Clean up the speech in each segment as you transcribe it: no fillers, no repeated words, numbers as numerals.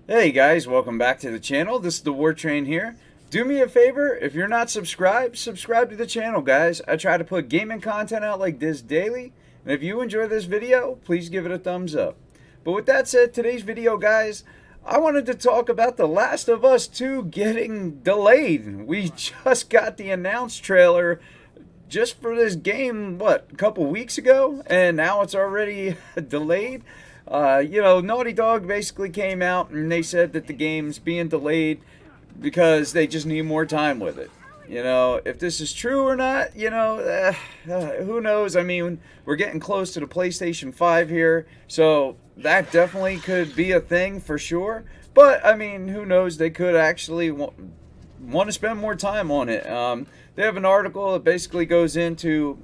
Hey guys, welcome back to the channel. This is the War Train here. Do me a favor, if you're not subscribed, subscribe to the channel, guys. I try to put gaming content out like this daily, and if you enjoy this video, please give it a thumbs up. But with that said, today's video, guys, I wanted to talk about The Last of Us 2 getting delayed. We just got the announced trailer just for this game, what, a couple weeks ago? And now it's already delayed? Naughty Dog basically came out and they said that the game's being delayed because they just need more time with it. If this is true or not, who knows? I mean, we're getting close to the PlayStation 5 here, so that definitely could be a thing for sure. But, I mean, who knows? They could actually want to spend more time on it. They have an article that basically goes into,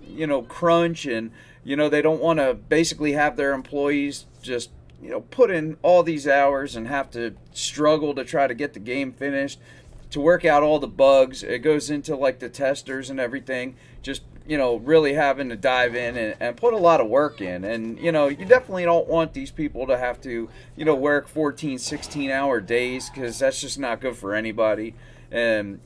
crunch and, they don't want to basically have their employees just, put in all these hours and have to struggle to try to get the game finished, to work out all the bugs. It goes into like the testers and everything, just, really having to dive in and put a lot of work in. And, you definitely don't want these people to have to, work 14, 16-hour days, because that's just not good for anybody. And,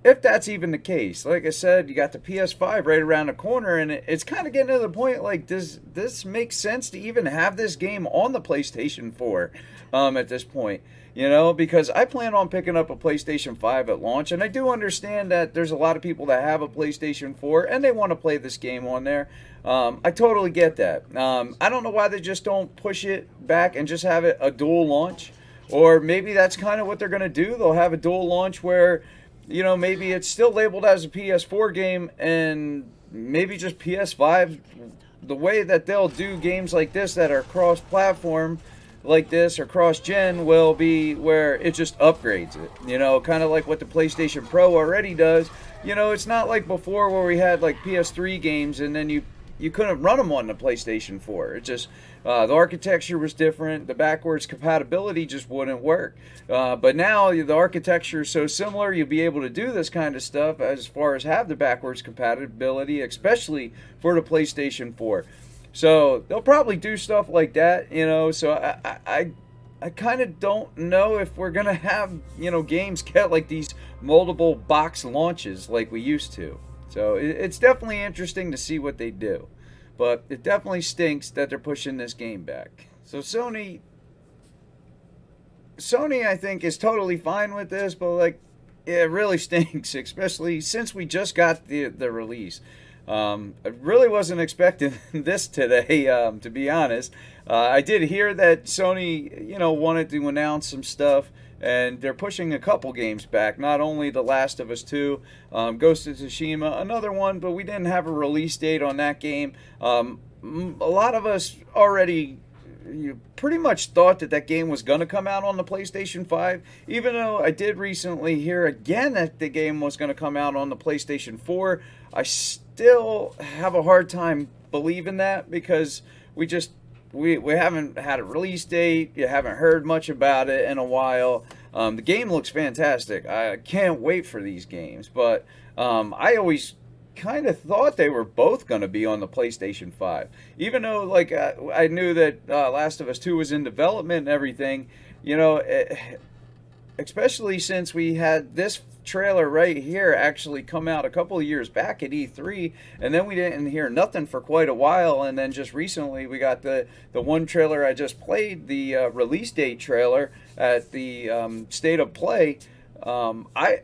if that's even the case, like I said, you got the PS5 right around the corner, and it's kind of getting to the point, like, does this make sense to even have this game on the PlayStation 4 at this point? Because I plan on picking up a PlayStation 5 at launch, and I do understand that there's a lot of people that have a PlayStation 4, and they want to play this game on there. I totally get that. I don't know why they just don't push it back and just have it a dual launch. Or maybe that's kind of what they're going to do. They'll have a dual launch where, maybe it's still labeled as a PS4 game and maybe just PS5. The way that they'll do games like this that are cross-platform like this or cross-gen will be where it just upgrades it. Kind of like what the PlayStation Pro already does. It's not like before where we had like PS3 games and then you couldn't run them on the PlayStation 4. It just, the architecture was different. The backwards compatibility just wouldn't work. But now the architecture is so similar, you'll be able to do this kind of stuff as far as have the backwards compatibility, especially for the PlayStation 4. So they'll probably do stuff like that, so I kind of don't know if we're going to have, games get like these multiple box launches like we used to. So it's definitely interesting to see what they do. But it definitely stinks that they're pushing this game back. So Sony, I think, is totally fine with this, but like, it really stinks, especially since we just got the release. I really wasn't expecting this today, to be honest. I did hear that Sony, wanted to announce some stuff, and they're pushing a couple games back. Not only The Last of Us 2, Ghost of Tsushima, another one, but we didn't have a release date on that game. A lot of us already pretty much thought that game was going to come out on the PlayStation 5, even though I did recently hear again that the game was going to come out on the PlayStation 4. I still have a hard time believing that because we haven't had a release date. You haven't heard much about it in a while. The game looks fantastic. I can't wait for these games, but I always kind of thought they were both going to be on the PlayStation 5. Even though, like, I knew that Last of Us 2 was in development and everything, especially since we had this trailer right here actually come out a couple of years back at E3, and then we didn't hear nothing for quite a while, and then just recently we got the one trailer I just played, the release date trailer at the State of Play. Nobody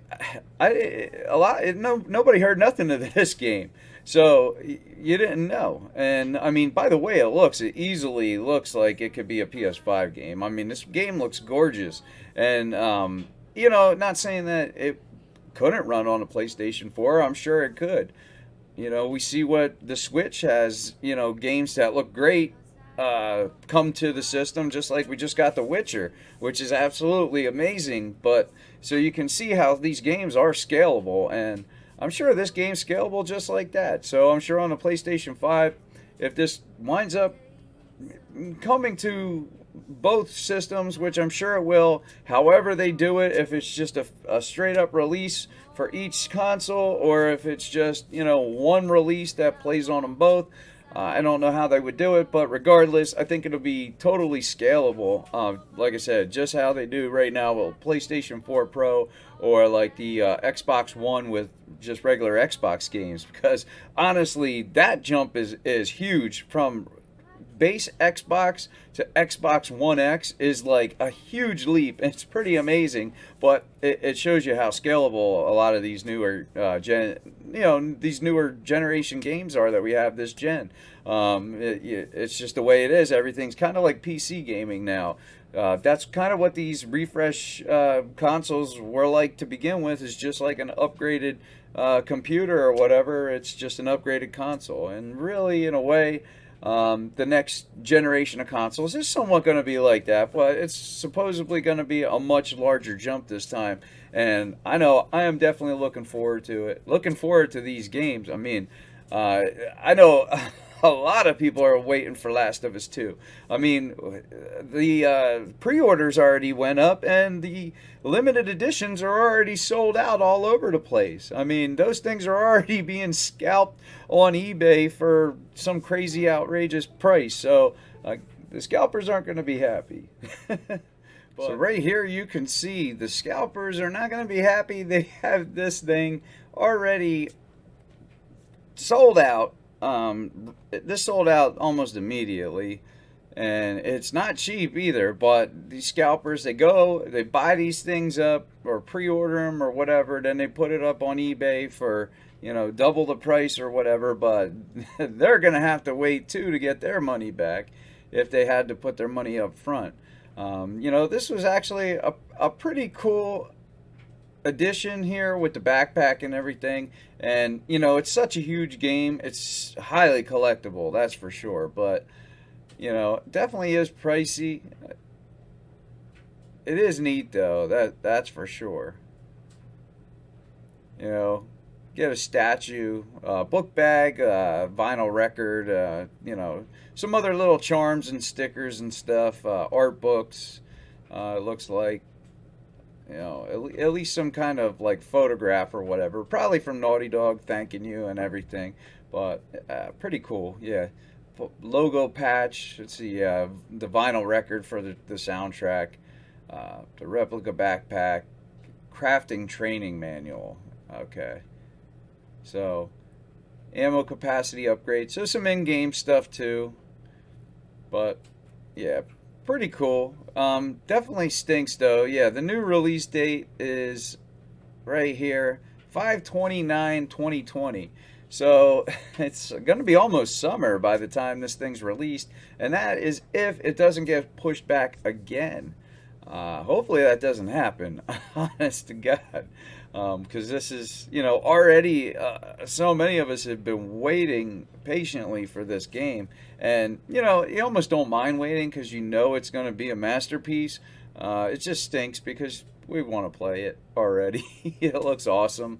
heard nothing of this game, so you didn't know. And I mean, by the way it easily looks like it could be a PS5 game. I mean, this game looks gorgeous, and not saying that it couldn't run on a PlayStation 4. I'm sure it could. We see what the Switch has, games that look great come to the system, just like we just got The Witcher, which is absolutely amazing. But so you can see how these games are scalable, and I'm sure this game's scalable just like that. So I'm sure on the PlayStation 5, if this winds up coming to both systems, which I'm sure it will, however they do it, if it's just a straight up release for each console, or if it's just, one release that plays on them both, I don't know how they would do it, but regardless, I think it'll be totally scalable. Like I said, just how they do right now with PlayStation 4 Pro or like the Xbox One with just regular Xbox games. Because honestly, that jump is huge from base Xbox to Xbox One X is like a huge leap. It's pretty amazing, but it shows you how scalable a lot of these newer these newer generation games are that we have this gen. It's just the way it is. Everything's kind of like PC gaming now. That's kind of what these refresh consoles were like to begin with. Is just like an upgraded computer or whatever. It's just an upgraded console, and really, in a way, the next generation of consoles is somewhat going to be like that, but it's supposedly going to be a much larger jump this time. And I know I am definitely looking forward to it. Looking forward to these games. I mean, I know a lot of people are waiting for Last of Us 2. I mean, the pre-orders already went up, and the limited editions are already sold out all over the place. I mean, those things are already being scalped on eBay for some crazy, outrageous price. So the scalpers aren't going to be happy. So right here you can see the scalpers are not going to be happy. They have this thing already sold out. This sold out almost immediately, and it's not cheap either. But these scalpers, they buy these things up or pre-order them or whatever, then they put it up on eBay for double the price or whatever. But they're gonna have to wait too to get their money back if they had to put their money up front. This was actually a pretty cool edition here with the backpack and everything. And it's such a huge game, it's highly collectible, that's for sure. But definitely is pricey. It is neat though, that's for sure. Get a statue, book bag, vinyl record, some other little charms and stickers and stuff, art books. It looks like at least some kind of like photograph or whatever, probably from Naughty Dog thanking you and everything. But pretty cool, yeah. Logo patch. Let's see, the vinyl record for the soundtrack, the replica backpack, crafting training manual. Okay, so ammo capacity upgrade. So some in-game stuff too. But yeah, pretty cool. Definitely stinks though. Yeah, the new release date is right here, 5/29/2020. So it's going to be almost summer by the time this thing's released, and that is if it doesn't get pushed back again. Hopefully that doesn't happen, honest to God, because this is, already so many of us have been waiting patiently for this game, and you almost don't mind waiting because it's going to be a masterpiece. It just stinks because we want to play it already. It looks awesome.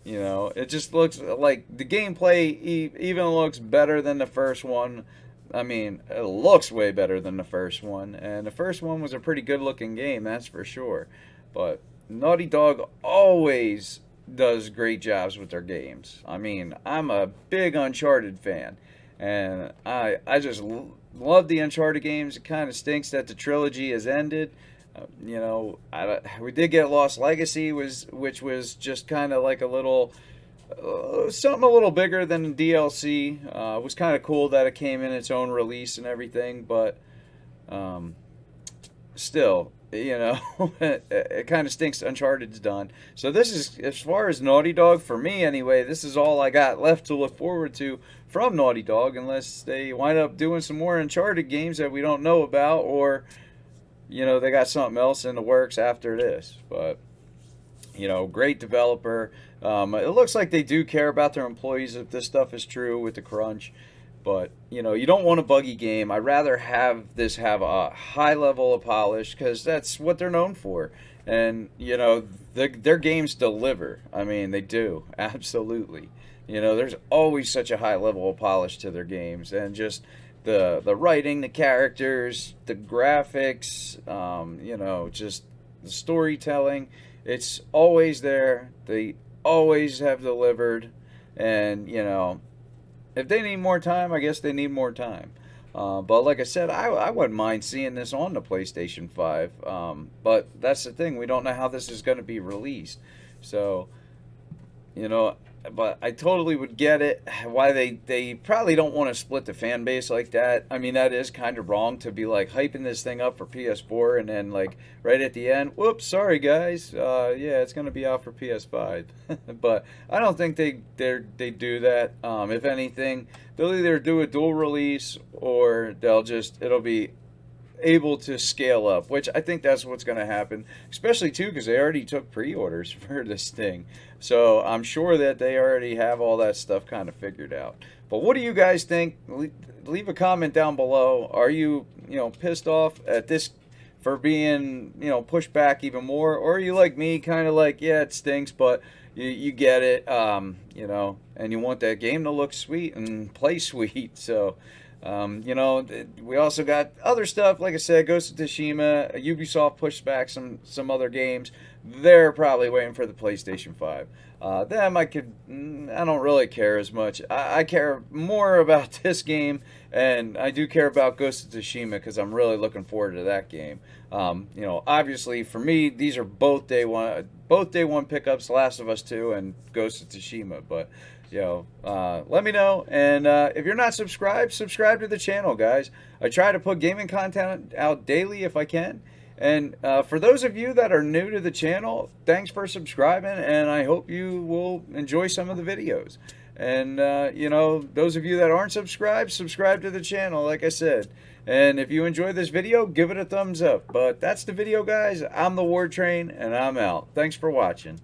It just looks like the gameplay even looks better than the first one. I mean, it looks way better than the first one, and the first one was a pretty good looking game, that's for sure. But Naughty Dog always does great jobs with their games. I mean, I'm a big Uncharted fan, and I just love the Uncharted games. It kind of stinks that the trilogy has ended. We did get Lost Legacy, which was just kind of like a little something a little bigger than DLC. It was kind of cool that it came in its own release and everything, but still, it kind of stinks Uncharted's done. So this is, as far as Naughty Dog, for me anyway, this is all I got left to look forward to from Naughty Dog, unless they wind up doing some more Uncharted games that we don't know about, or they got something else in the works after this. But great developer. It looks like they do care about their employees if this stuff is true with the crunch. But you don't want a buggy game. I'd rather have this have a high level of polish, because that's what they're known for. And their games deliver. I mean, they do, absolutely. There's always such a high level of polish to their games, and just the writing, the characters, the graphics, just the storytelling. It's always there. They always have delivered, and if they need more time, I guess they need more time. But like I said, I wouldn't mind seeing this on the PlayStation 5. But that's the thing, we don't know how this is going to be released. So, you know, but I totally would get it why they probably don't want to split the fan base like that. I mean, that is kind of wrong to be like hyping this thing up for PS4 and then like right at the end, whoops, sorry guys, yeah, it's gonna be out for PS5. But I don't think they do that. If anything, they'll either do a dual release or it'll be able to scale up, which I think that's what's going to happen, especially too because they already took pre-orders for this thing. So I'm sure that they already have all that stuff kind of figured out. But what do you guys think? Leave a comment down below. Are you, pissed off at this for being, pushed back even more? Or are you like me, kind of like, yeah, it stinks, but you get it, and you want that game to look sweet and play sweet. So we also got other stuff, like I said, Ghost of Tsushima, Ubisoft pushed back some other games. They're probably waiting for the PlayStation 5. Them, I don't really care as much. I care more about this game, and I do care about Ghost of Tsushima because I'm really looking forward to that game. Obviously for me, these are both day one pickups, Last of Us 2 and Ghost of Tsushima, but let me know. And if you're not subscribed, subscribe to the channel, guys. I try to put gaming content out daily if I can. And for those of you that are new to the channel, thanks for subscribing, and I hope you will enjoy some of the videos. And, those of you that aren't subscribed, subscribe to the channel, like I said. And if you enjoyed this video, give it a thumbs up. But that's the video, guys. I'm the War Train, and I'm out. Thanks for watching.